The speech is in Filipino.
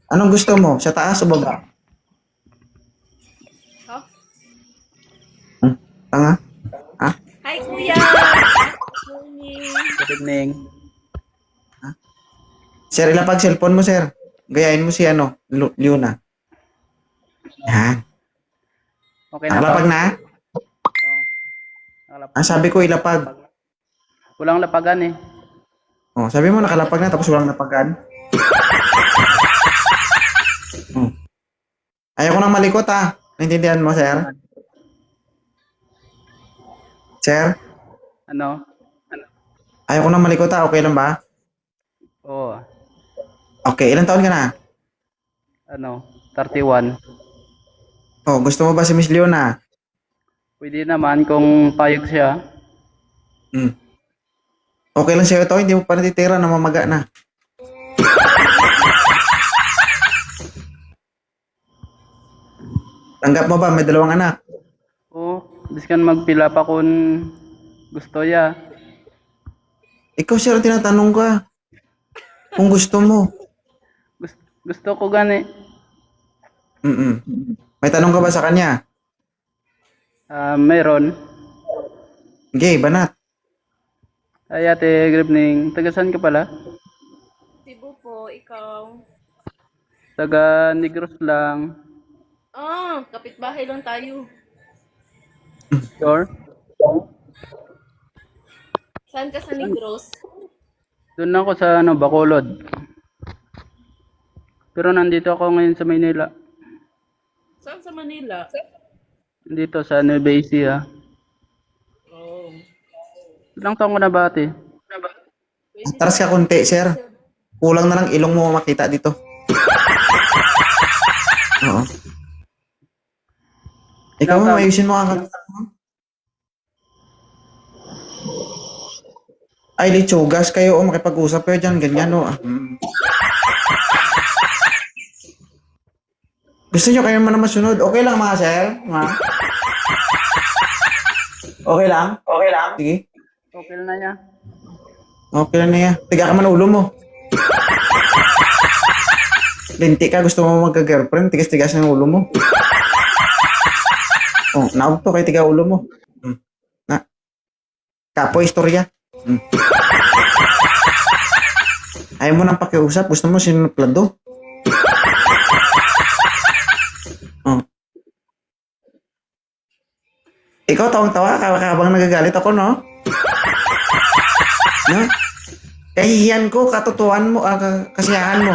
Anong gusto mo? Sa taas o baba? Oh. Hmm? Tanga? Ha? Hi, Kuya! Morning. Good evening. Sir, ilapag cellphone mo, sir. Gayahin mo si Liuna. Yan. Okay na ba? Nakalapag na? Oo. Nakalapag Ah, sabi ko ilapag. Walang lapagan eh. Oh, sabi mo nakalapag na tapos walang lapagan. Oh. Ayaw ko nang malikot ah. Naintindihan mo, sir? Sir? Ano? Ayaw ko nang malikot ah. Okay lang ba? Oo. Okay, ilang taon ka na? 31. Oh, gusto mo ba si Miss Leona? Pwede naman kung payag siya. Hmm. Okay lang sa'yo to, hindi mo pa natitira, namamaga na. Tanggap mo ba? May 2 anak. Oo. Biskan magpila pa kung gusto ya. Ikaw, sir, ang tinatanong ka. Kung gusto mo. Gusto ko gani. Mm-mm. May tanong ka ba sa kanya? Meron. Gay, banat. Ay ate, good evening. Taga saan ka pala? Cebu po, ikaw. Taga Negros lang. Ah, kapitbahay lang tayo. Sure? Saan ka sa Negros? Doon ako sa Bacolod. Pero nandito ako ngayon sa Maynila. Saan sa Manila? Dito sa Nueva Ecija. Oh. Ilang taong ka na ba ate? Taras ka konti, sir. Kulang na lang ilong mo makita dito. Oo. Ikaw mo, ayusin mo ang ay, litsugas kayo o makipag-usap kayo dyan, ganyan o. Gusto nyo kayo man na masunod? Okay lang mga sir? Ma? Okay lang? Okay lang? Sige. Okay na niya. Okay lang na yan. Tiga ka man ulo mo. Linti ka, gusto mo magka-girlfriend, tigas-tigas ng ulo mo. Oh, naog to kay tiga ulo mo. Na. Kapo istorya. Ayaw mo nang pakiusap, gusto mo sinuplado. Oh. Ikaw tawang-tawa habang nagagalit ako, no? No? Kahihiyan ko, katotohan mo, kasiyahan mo.